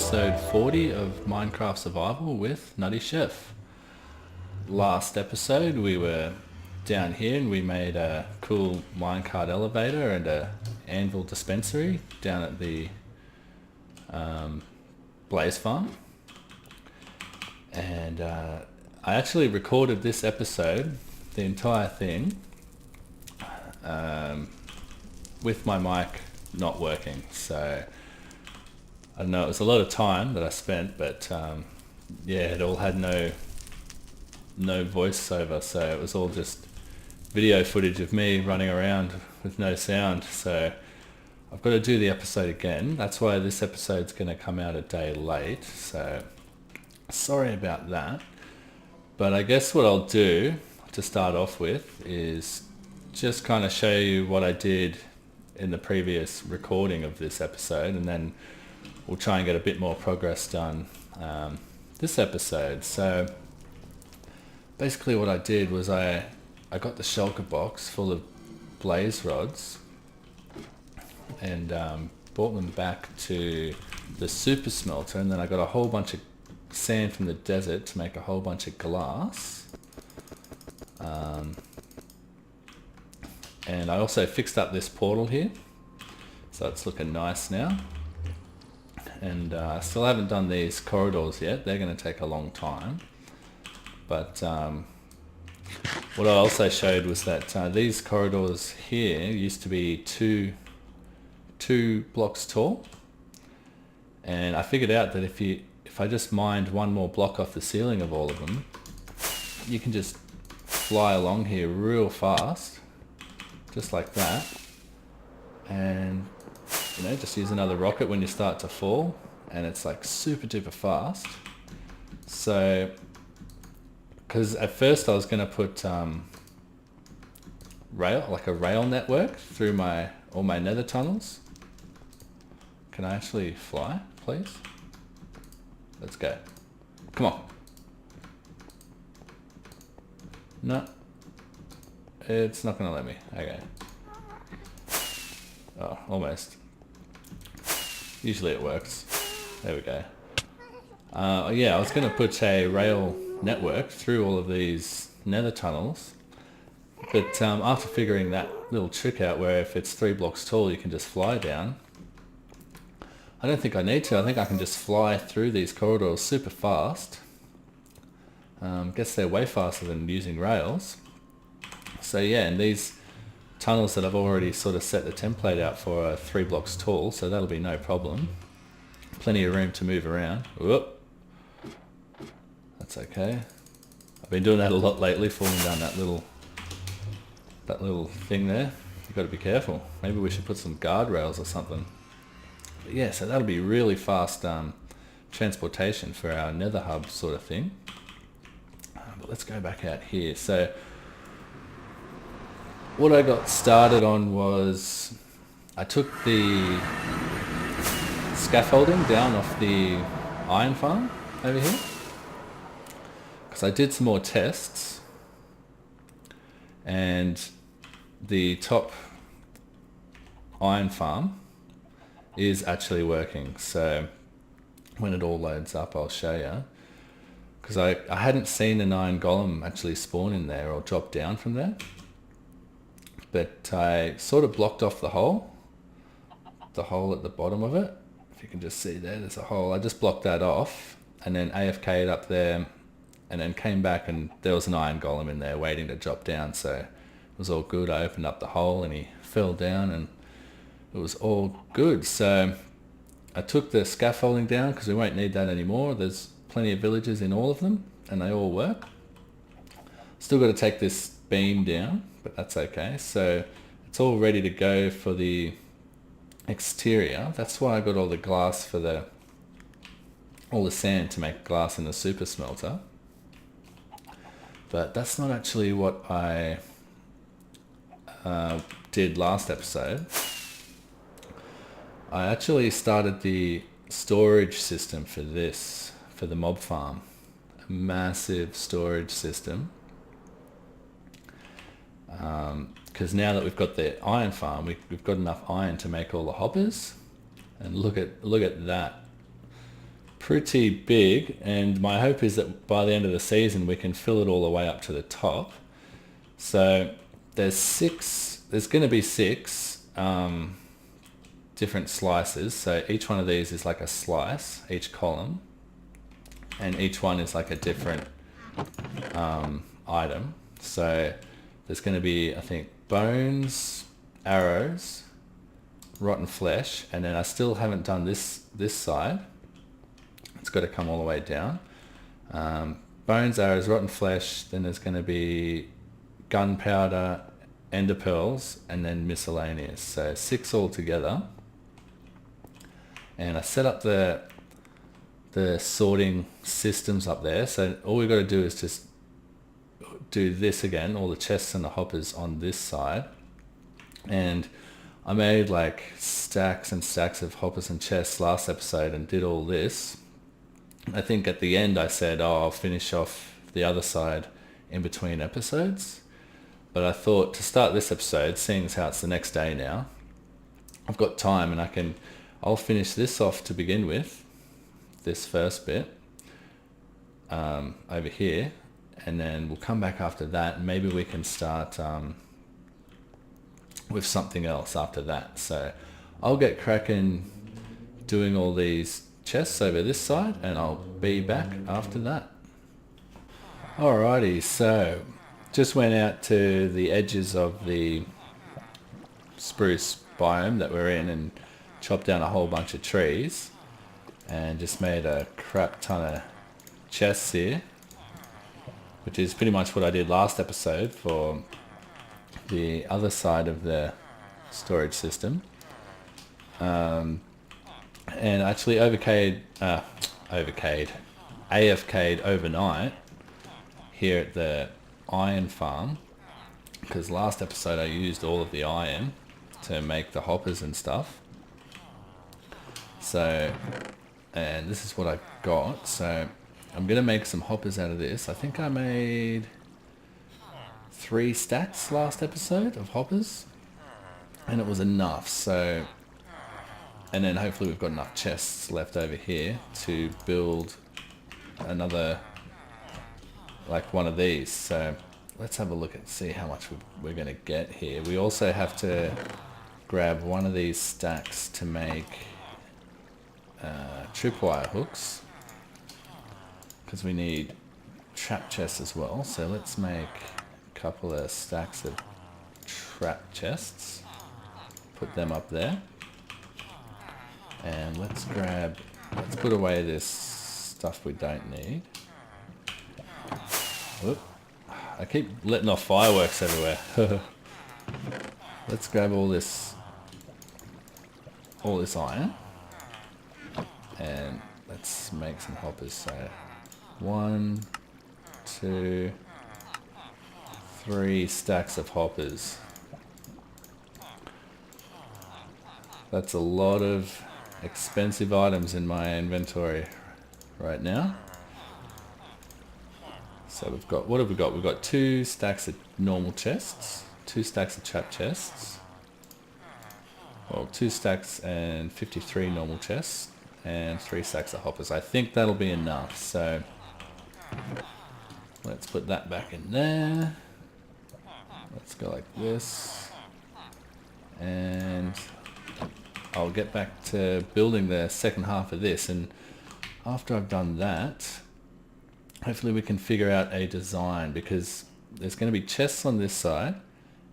episode 40 of Minecraft Survival with NuttyChef. Last episode we were down here and we made a cool minecart elevator and a anvil dispensary down at the Blaze Farm. And I actually recorded this episode, the entire thing, with my mic not working. So I don't know, it was a lot of time that I spent, but yeah, it all had no voiceover, so it was all just video footage of me running around with no sound. So I've got to do the episode again. That's why this episode's going to come out a day late, so sorry about that. But I guess what I'll do to start off with is just kind of show you what I did in the previous recording of this episode, and then we'll try and get a bit more progress done this episode. So basically what I did was I got the shulker box full of blaze rods and brought them back to the super smelter, and then I got a whole bunch of sand from the desert to make a whole bunch of glass. And I also fixed up this portal here, so it's looking nice now. And I still haven't done these corridors yet. They're going to take a long time. But what I also showed was that these corridors here used to be two blocks tall. And I figured out that if I just mined one more block off the ceiling of all of them, you can just fly along here real fast, just like that. And just use another rocket when you start to fall, and it's like super duper fast. So, because at first I was going to put a rail network through all my nether tunnels. Can I actually fly, please? Let's go. Come on. No. It's not going to let me. Okay. Oh, almost. Usually it works. There we go. Yeah, I was going to put a rail network through all of these nether tunnels, but after figuring that little trick out where if it's 3 blocks tall you can just fly down, I don't think I need to. I think I can just fly through these corridors super fast. Guess they're way faster than using rails. So yeah, and these tunnels that I've already sort of set the template out for are 3 blocks tall, so that'll be no problem. Plenty of room to move around. Whoop. That's okay. I've been doing that a lot lately, falling down that little thing there. You've got to be careful. Maybe we should put some guardrails or something. But yeah, so that'll be really fast transportation for our nether hub sort of thing. But let's go back out here. So what I got started on was I took the scaffolding down off the iron farm over here, because I did some more tests and the top iron farm is actually working. So when it all loads up I'll show you, because I hadn't seen an iron golem actually spawn in there or drop down from there. But I sort of blocked off the hole at the bottom of it. If you can just see there's a hole. I just blocked that off and then AFK'd up there and then came back and there was an iron golem in there waiting to drop down. So it was all good. I opened up the hole and he fell down and it was all good. So I took the scaffolding down because we won't need that anymore. There's plenty of villagers in all of them and they all work. Still got to take this beam down, but that's okay. So it's all ready to go for the exterior. That's why I got all the glass for all the sand to make glass in the super smelter. But that's not actually what I did last episode. I actually started the storage system for the mob farm. A massive storage system. Because now that we've got the iron farm, we've got enough iron to make all the hoppers. And look at that. pretty big, and my hope is that by the end of the season we can fill it all the way up to the top. So there's going to be six different slices. So each one of these is like a slice, each column, and each one is like a different item. So there's going to be, I think, bones, arrows, rotten flesh, and then I still haven't done this side. It's got to come all the way down. Bones, arrows, rotten flesh, then there's going to be gunpowder, ender pearls, and then miscellaneous. So 6 altogether. And I set up the sorting systems up there. So all we've got to do is just do this again, all the chests and the hoppers on this side. And I made like stacks and stacks of hoppers and chests last episode and did all this. I think at the end I said, oh, I'll finish off the other side in between episodes. But I thought to start this episode, seeing as how it's the next day now, I've got time and I'll finish this off to begin with, this first bit over here, and then we'll come back after that and maybe we can start with something else after that. So I'll get cracking doing all these chests over this side and I'll be back after that. Alrighty, so just went out to the edges of the spruce biome that we're in and chopped down a whole bunch of trees and just made a crap ton of chests here, which is pretty much what I did last episode for the other side of the storage system. And actually AFK'd overnight here at the iron farm, because last episode I used all of the iron to make the hoppers and stuff. So, and this is what I got. So I'm going to make some hoppers out of this. I think I made 3 stacks last episode of hoppers and it was enough. So, and then hopefully we've got enough chests left over here to build another, like one of these. So let's have a look and see how much we're going to get here. We also have to grab one of these stacks to make tripwire hooks, because we need trap chests as well. So let's make a couple of stacks of trap chests, put them up there, and let's put away this stuff we don't need. Whoop. I keep letting off fireworks everywhere. Let's grab all this iron and let's make some hoppers. So 1, 2, 3 stacks of hoppers. That's a lot of expensive items in my inventory right now. So we've got, what have we got? We've got 2 stacks of normal chests, 2 stacks of trap chests, well, 2 stacks and 53 normal chests, and 3 stacks of hoppers. I think that'll be enough. So let's put that back in there. Let's go like this, and I'll get back to building the second half of this. And after I've done that, hopefully we can figure out a design, because there's going to be chests on this side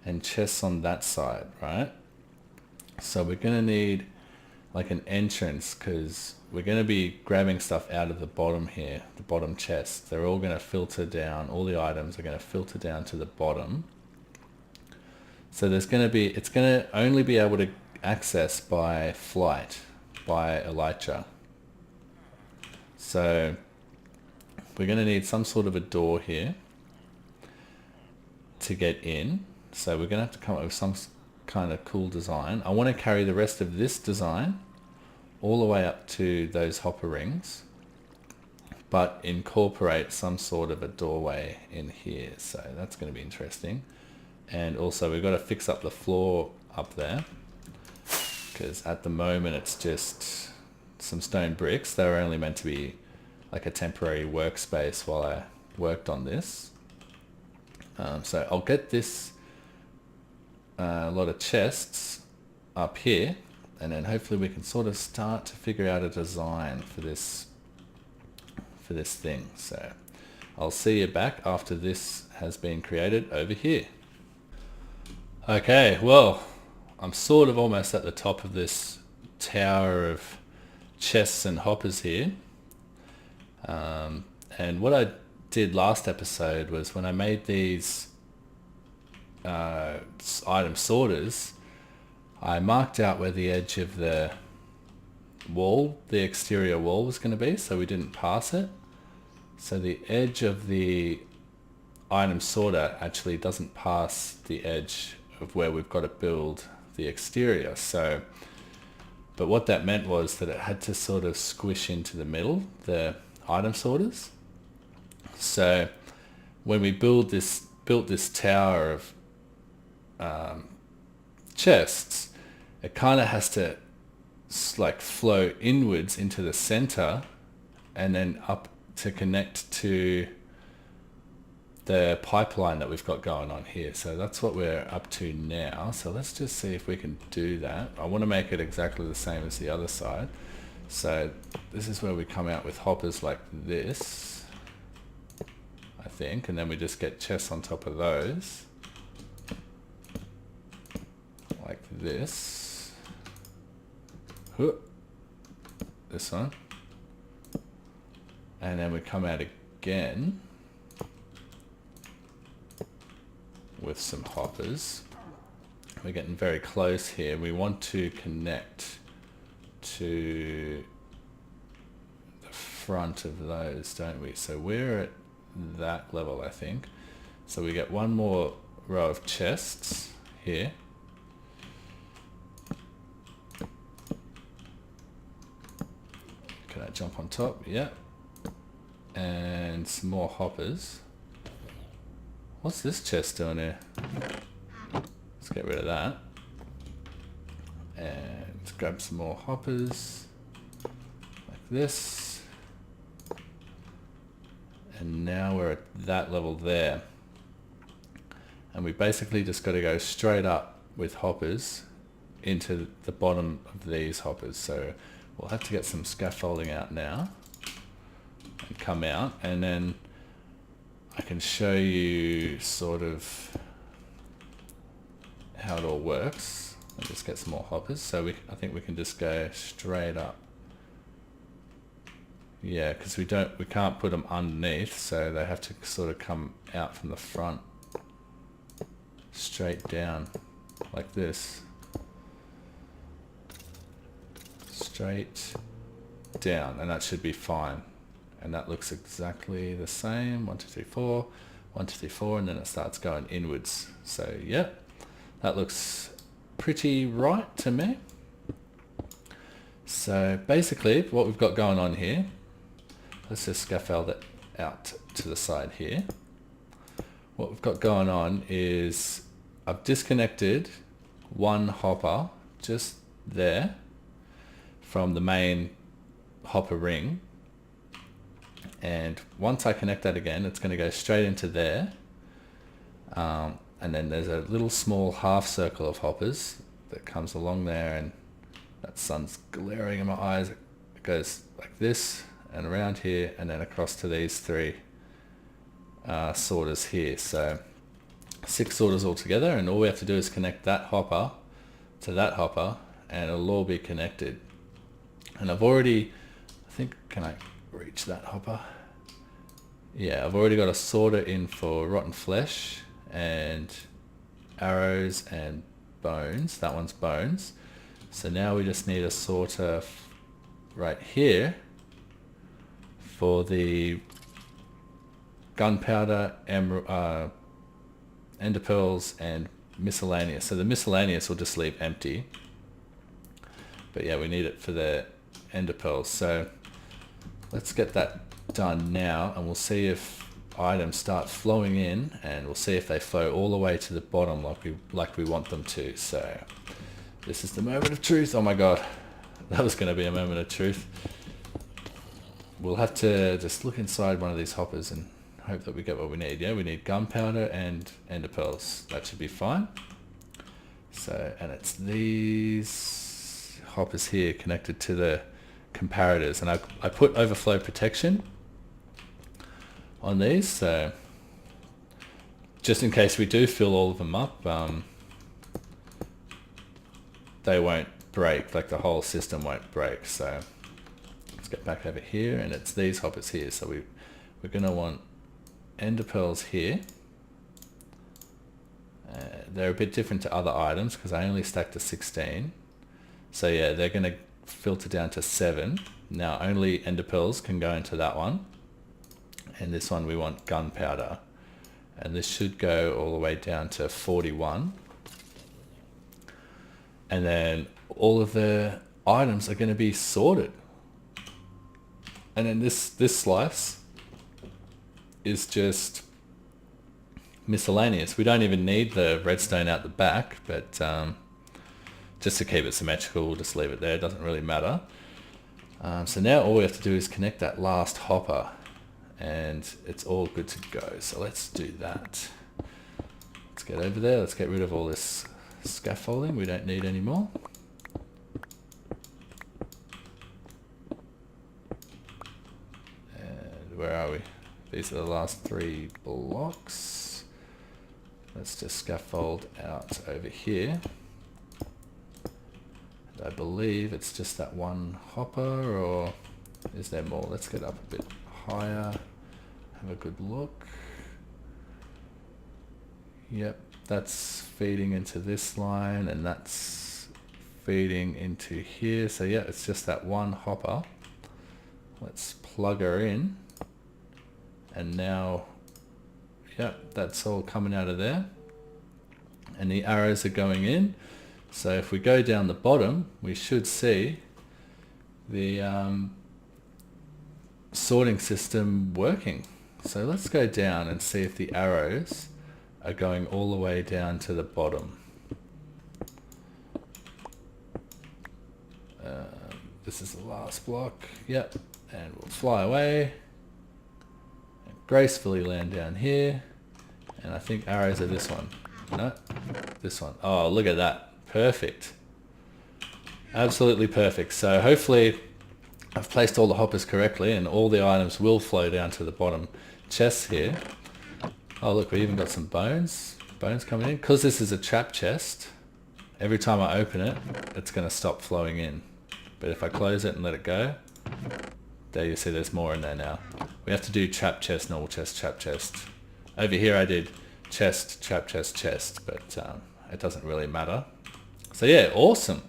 and chests on that side, right? So we're going to need like an entrance, because we're going to be grabbing stuff out of the bottom here, the bottom chest. They're all going to filter down, all the items are going to filter down to the bottom. So there's going to be, it's going to only be able to access by flight, by elytra. So we're going to need some sort of a door here to get in. So we're going to have to come up with some kind of cool design. I want to carry the rest of this design all the way up to those hopper rings, but incorporate some sort of a doorway in here. So that's going to be interesting. And also we've got to fix up the floor up there, because at the moment it's just some stone bricks. They were only meant to be like a temporary workspace while I worked on this. So I'll get this lot of chests up here, and then hopefully we can sort of start to figure out a design for this thing. So I'll see you back after this has been created over here. Okay, well, I'm sort of almost at the top of this tower of chests and hoppers here. And what I did last episode was when I made these item sorters, I marked out where the edge of the wall, the exterior wall, was going to be, so we didn't pass it. So the edge of the item sorter actually doesn't pass the edge of where we've got to build the exterior. So, but what that meant was that it had to sort of squish into the middle, the item sorters. So when we built this tower of chests, it kind of has to like flow inwards into the center and then up to connect to the pipeline that we've got going on here. So that's what we're up to now. So let's just see if we can do that. I want to make it exactly the same as the other side. So this is where we come out with hoppers like this, I think, and then we just get chests on top of those like this. This one, and then we come out again with some hoppers. We're getting very close here. We want to connect to the front of those, don't we? So we're at that level, I think. So we get one more row of chests here. Can I jump on top? Yeah. And some more hoppers. What's this chest doing here? Let's get rid of that. And let's grab some more hoppers. Like this. And now we're at that level there. And we basically just got to go straight up with hoppers into the bottom of these hoppers. So we'll have to get some scaffolding out now and come out, and then I can show you sort of how it all works. I'll just get some more hoppers. So I think we can just go straight up. Yeah, because we can't put them underneath, so they have to sort of come out from the front, straight down, like this. Straight down, and that should be fine. And that looks exactly the same. 1, 2, 3, 4, 1, 2, 3, 4, and then it starts going inwards. So yeah, that looks pretty right to me. So basically what we've got going on here, let's just scaffold it out to the side here. What we've got going on is I've disconnected one hopper just there from the main hopper ring, and once I connect that again, it's going to go straight into there, and then there's a little small half circle of hoppers that comes along there, and that sun's glaring in my eyes. It goes like this and around here and then across to these three sorters here. So 6 sorters all together, and all we have to do is connect that hopper to that hopper and it'll all be connected. And I've already, I think, can I reach that hopper? Yeah, I've already got a sorter in for rotten flesh and arrows and bones. That one's bones. So now we just need a sorter right here for the gunpowder, ender pearls and miscellaneous. So the miscellaneous will just leave empty. But yeah, we need it for the ender pearls. So let's get that done now, and we'll see if items start flowing in, and we'll see if they flow all the way to the bottom like we want them to. So this is the moment of truth. Oh my god, that was going to be a moment of truth. We'll have to just look inside one of these hoppers and hope that we get what we need. Yeah, we need gunpowder and ender pearls. That should be fine. So, and it's these hoppers here connected to the comparators, and I put overflow protection on these, so just in case we do fill all of them up, they won't break, like the whole system won't break. So let's get back over here, and it's these hoppers here. So we're going to want ender pearls here. They're a bit different to other items because I only stacked to 16. So yeah, they're going to filter down to 7. Now only ender pearls can go into that one. And this one we want gunpowder. And this should go all the way down to 41. And then all of the items are going to be sorted. And then this slice is just miscellaneous. We don't even need the redstone out the back, but just to keep it symmetrical, we'll just leave it there. It doesn't really matter. So now all we have to do is connect that last hopper, and it's all good to go. So let's do that. Let's get over there. Let's get rid of all this scaffolding we don't need anymore. And where are we? These are the last 3 blocks. Let's just scaffold out over here. And I believe it's just that one hopper, or is there more? Let's get up a bit higher, have a good look. Yep, that's feeding into this line, and that's feeding into here. So yeah, it's just that one hopper. Let's plug her in, and now, yep, that's all coming out of there, and the arrows are going in. So if we go down the bottom, we should see the sorting system working. So let's go down and see if the arrows are going all the way down to the bottom. This is the last block. Yep, and we'll fly away and gracefully land down here. And I think arrows are this one. No, this one. Oh, look at that. Perfect. Absolutely perfect. So hopefully I've placed all the hoppers correctly, and all the items will flow down to the bottom chests here. Oh look, we even got some bones coming in. Because this is a trap chest, every time I open it, it's going to stop flowing in. But if I close it and let it go, there you see there's more in there now. We have to do trap chest, normal chest, trap chest. Over here I did chest, trap chest, chest, but it doesn't really matter. So yeah, awesome.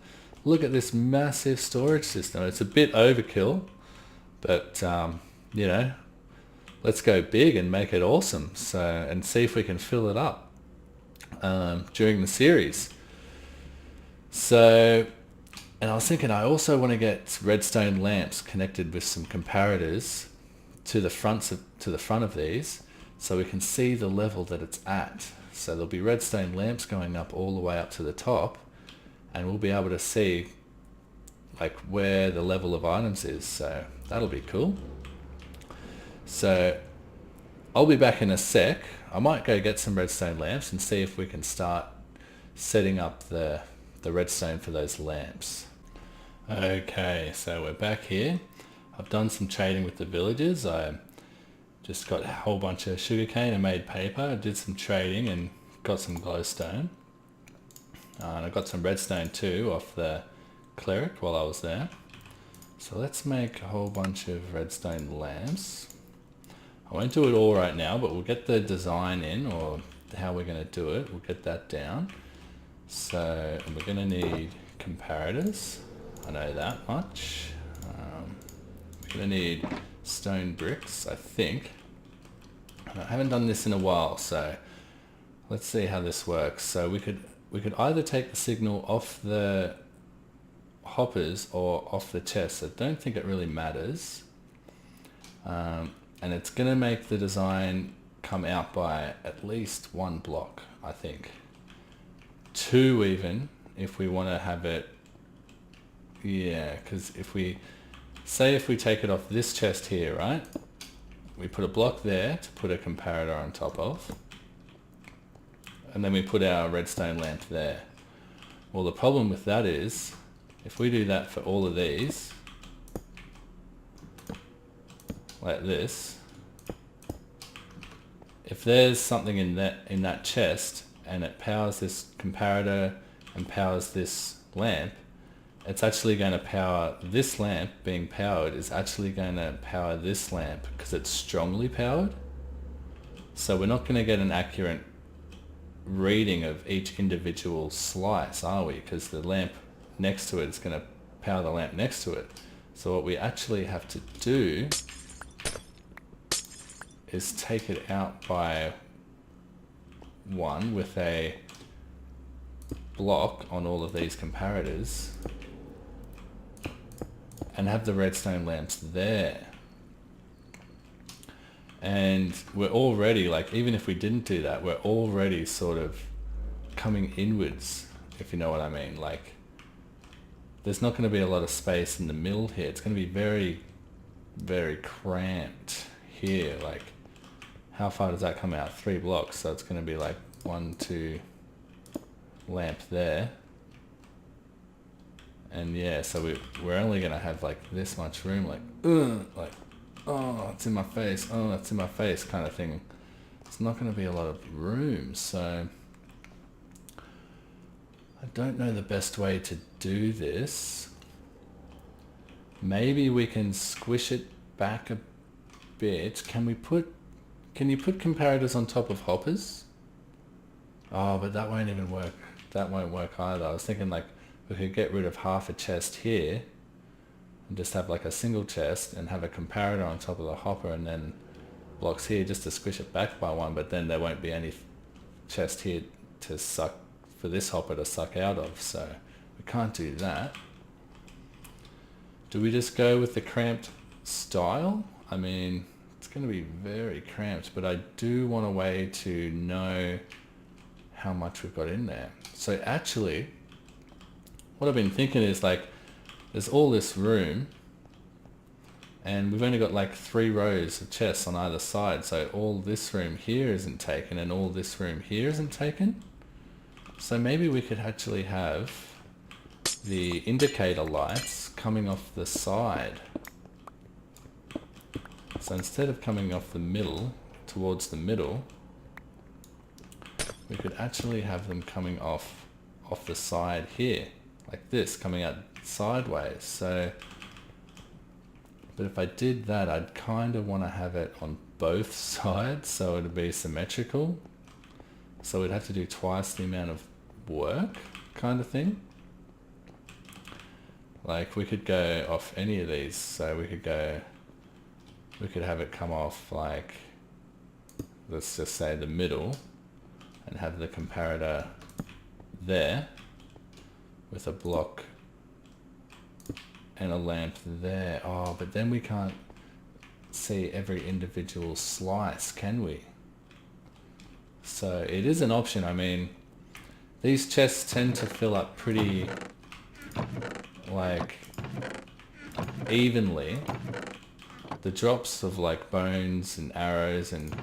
Look at this massive storage system. It's a bit overkill, but you know, let's go big and make it awesome. So, and see if we can fill it up during the series. So, and I was thinking I also want to get redstone lamps connected with some comparators to the front of these, so we can see the level that it's at. So there'll be redstone lamps going up all the way up to the top, and we'll be able to see like where the level of items is. So that'll be cool. So I'll be back in a sec. I might go get some redstone lamps and see if we can start setting up the redstone for those lamps. Okay, so we're back here. I've done some trading with the villagers. I just got a whole bunch of sugarcane and made paper. I did some trading and got some glowstone. And I got some redstone too off the cleric while I was there. So let's make a whole bunch of redstone lamps. I won't do it all right now, but we'll get the design in, or how we're going to do it. We'll get that down. So we're going to need comparators. I know that much. We're going to need stone bricks, I think. I haven't done this in a while, so let's see how this works. So we could either take the signal off the hoppers or off the chest. I don't think it really matters. And it's going to make the design come out by at least 1 block, I think. 2 even, if we want to have it Yeah, because if we take it off this chest here, right? We put a block there to put a comparator on top of. And then we put our redstone lamp there. Well, the problem with that is, if we do that for all of these, like this, if there's something in that chest and it powers this comparator and powers this lamp, it's actually going to power this lamp. Being powered is actually going to power this lamp because it's strongly powered. So we're not going to get an accurate reading of each individual slice, are we? Because the lamp next to it is going to power the lamp next to it. So what we actually have to do is take it out by one with a block on all of these comparators and have the redstone lamps there. And we're already, like, even if we didn't do that, we're already sort of coming inwards, if you know what I mean. Like, there's not going to be a lot of space in the middle here. It's going to be very, very cramped here. Like, how far does that come out? 3 blocks. So it's going to be like 1, 2 lamp there. And yeah, so we're only going to have like this much room, like, oh, it's in my face, oh, it's in my face kind of thing. It's not going to be a lot of room, so I don't know the best way to do this. Maybe we can squish it back a bit. Can you put comparators on top of hoppers? Oh, but that won't even work. That won't work either. I was thinking like we could get rid of half a chest here and just have like a single chest and have a comparator on top of the hopper and then blocks here just to squish it back by one, but then there won't be any chest here to suck, for this hopper to suck out of, so we can't do that. Do we just go with the cramped style? I mean, it's going to be very cramped, but I do want a way to know how much we've got in there. So actually, what I've been thinking is like, there's all this room and we've only got like 3 rows of chests on either side, so all this room here isn't taken and all this room here isn't taken. So maybe we could actually have the indicator lights coming off the side. So instead of coming off the middle, towards the middle, we could actually have them coming off the side here, like this, coming out sideways. So, but if I did that, I'd kind of want to have it on both sides so it'd be symmetrical. So we'd have to do twice the amount of work, kind of thing. Like we could go off any of these, so we could have it come off like, let's just say the middle, and have the comparator there with a block and a lamp there. Oh, but then we can't see every individual slice, can we? So it is an option. I mean, these chests tend to fill up pretty like evenly. The drops of like bones and arrows and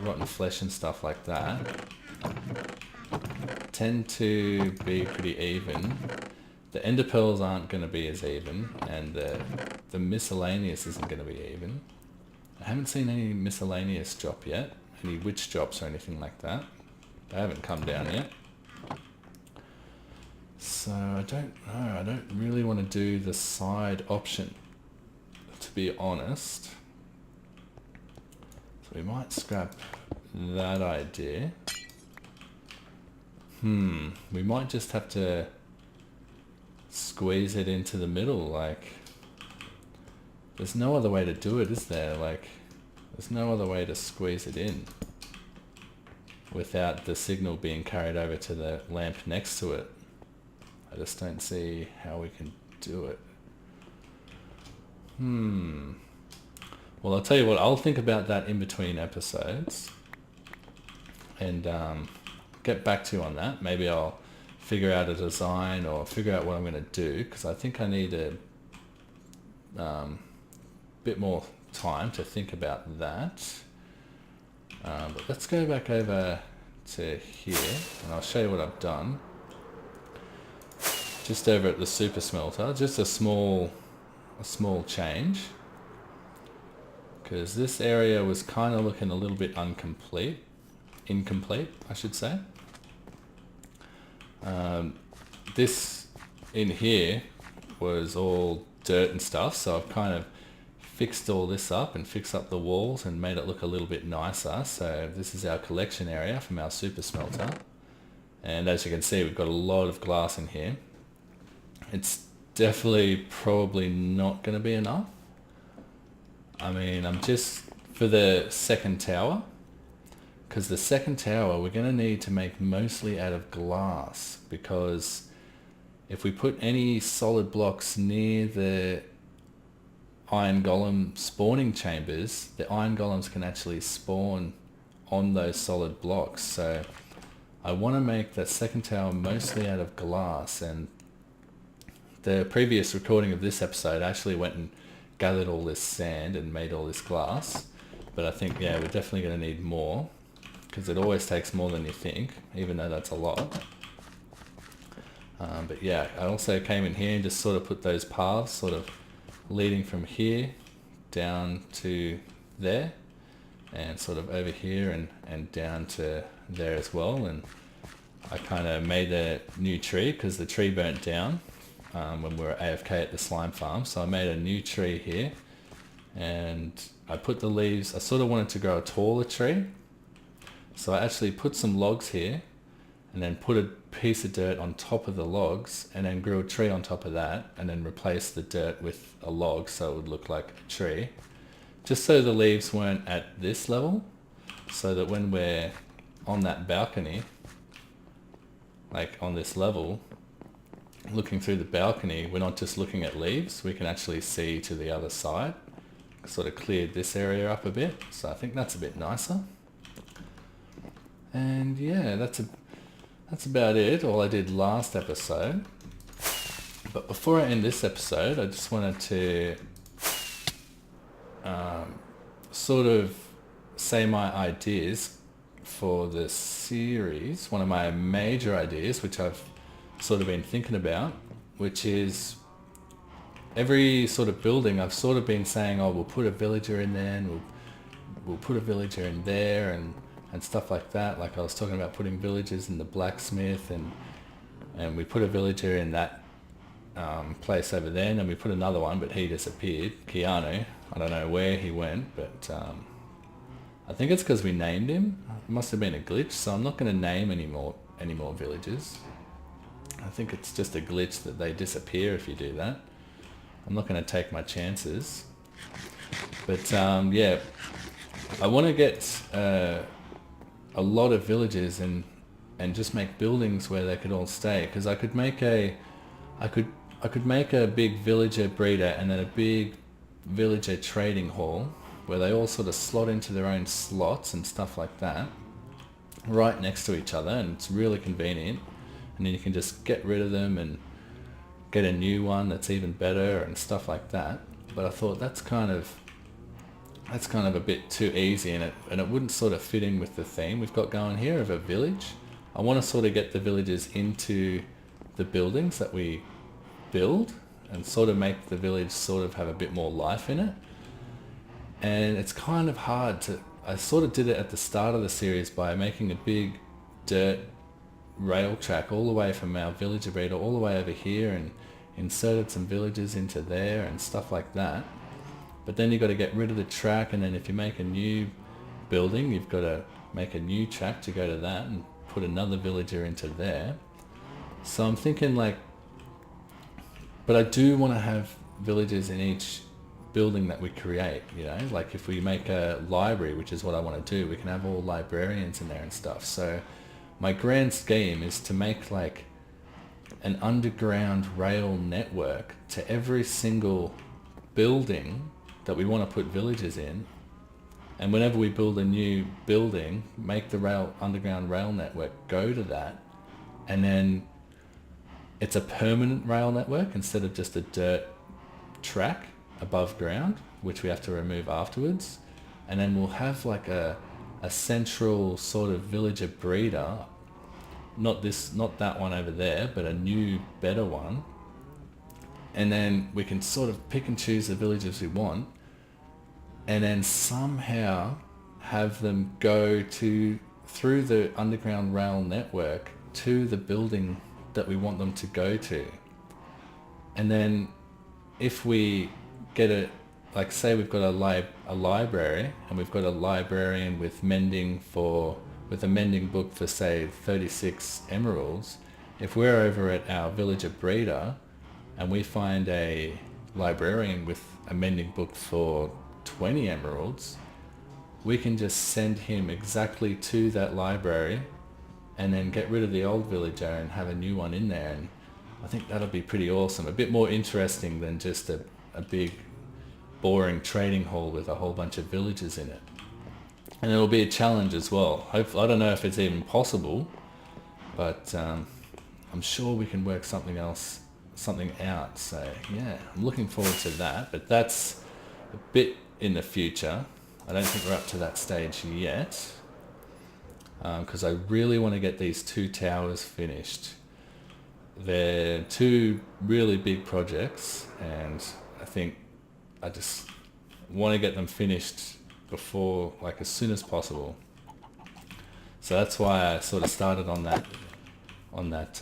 rotten flesh and stuff like that tend to be pretty even. The ender pearls aren't going to be as even, and the miscellaneous isn't going to be even. I haven't seen any miscellaneous drop yet, any witch drops or anything like that. They haven't come down yet. So I don't know, I don't really want to do the side option, to be honest. So we might scrap that idea. We might just have to squeeze it into the middle, like, there's no other way to do it, is there? Like, there's no other way to squeeze it in without the signal being carried over to the lamp next to it. I just don't see how we can do it. Well, I'll tell you what, I'll think about that in between episodes and get back to you on that. Maybe I'll figure out a design or figure out what I'm going to do, because I think I need a bit more time to think about that. But let's go back over to here and I'll show you what I've done. Just over at the super smelter, just a small change, because this area was kind of looking a little bit incomplete, I should say. This in here was all dirt and stuff, so I've kind of fixed all this up and fixed up the walls and made it look a little bit nicer. So this is our collection area from our super smelter, and as you can see, we've got a lot of glass in here. It's definitely probably not going to be enough. I mean, I'm just for the second tower, because the second tower we're going to need to make mostly out of glass, because if we put any solid blocks near the iron golem spawning chambers, the iron golems can actually spawn on those solid blocks. So I want to make that second tower mostly out of glass. And the previous recording of this episode, I actually went and gathered all this sand and made all this glass. But I think, yeah, we're definitely going to need more, because it always takes more than you think, even though that's a lot. But yeah, I also came in here and just sort of put those paths sort of leading from here down to there, and sort of over here and down to there as well. And I kind of made a new tree because the tree burnt down when we were AFK at the slime farm. So I made a new tree here, and I put the leaves, I sort of wanted to grow a taller tree. So I actually put some logs here and then put a piece of dirt on top of the logs, and then grew a tree on top of that, and then replaced the dirt with a log so it would look like a tree, just so the leaves weren't at this level, so that when we're on that balcony, like on this level, looking through the balcony, we're not just looking at leaves, we can actually see to the other side. Sort of cleared this area up a bit, so I think that's a bit nicer. And yeah, that's about it, all I did last episode. But before I end this episode, I just wanted to sort of say my ideas for the series. One of my major ideas, which I've sort of been thinking about, which is every sort of building I've sort of been saying, oh, we'll put a villager in there, and we'll put a villager in there, and stuff like that. Like I was talking about putting villagers in the blacksmith, and we put a villager in that place over there, and then we put another one, but he disappeared. Keanu, I don't know where he went, but I think it's because we named him. It must have been a glitch, so I'm not going to name any more villagers. I think it's just a glitch that they disappear if you do that. I'm not going to take my chances. But yeah, I want to get a lot of villages and just make buildings where they could all stay, because I could make a big villager breeder and then a big villager trading hall where they all sort of slot into their own slots and stuff like that, right next to each other, and it's really convenient. And then you can just get rid of them and get a new one that's even better and stuff like that. But I thought that's kind of a bit too easy, and it wouldn't sort of fit in with the theme we've got going here of a village. I want to sort of get the villagers into the buildings that we build and sort of make the village sort of have a bit more life in it. And it's kind of hard to, I sort of did it at the start of the series by making a big dirt rail track all the way from our villager breeder all the way over here, and inserted some villagers into there and stuff like that. But then you've got to get rid of the track, and then if you make a new building, you've got to make a new track to go to that and put another villager into there. So I'm thinking like, but I do want to have villagers in each building that we create, you know, like if we make a library, which is what I want to do, we can have all librarians in there and stuff. So my grand scheme is to make like an underground rail network to every single building that we want to put villagers in, and whenever we build a new building, make the underground rail network go to that, and then it's a permanent rail network instead of just a dirt track above ground, which we have to remove afterwards. And then we'll have like a central sort of villager breeder, not that one over there, but a new, better one. And then we can sort of pick and choose the villagers we want, and then somehow have them go through the underground rail network to the building that we want them to go to. And then if we get like say we've got a library, and we've got a librarian with a mending book for say 36 emeralds, if we're over at our villager breeder and we find a librarian with a mending book for 20 emeralds, we can just send him exactly to that library and then get rid of the old villager and have a new one in there. And I think that'll be pretty awesome. A bit more interesting than just a big boring trading hall with a whole bunch of villagers in it. And it'll be a challenge as well. I don't know if it's even possible, but I'm sure we can work something out. So yeah, I'm looking forward to that, but that's a bit in the future. I don't think we're up to that stage yet, because I really want to get these 2 towers finished. They're 2 really big projects, and I think I just want to get them finished before, like as soon as possible. So that's why I sort of started on that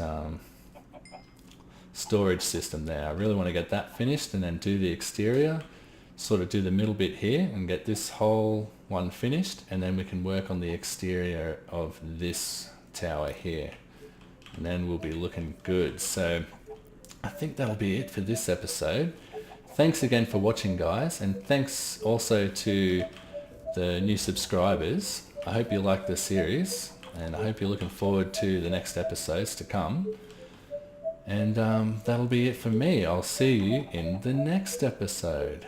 storage system there. I really want to get that finished and then do the exterior, sort of do the middle bit here and get this whole one finished, and then we can work on the exterior of this tower here, and then we'll be looking good. So I think that'll be it for this episode. Thanks again for watching, guys, and thanks also to the new subscribers. I hope you like this series, and I hope you're looking forward to the next episodes to come. And that'll be it for me. I'll see you in the next episode.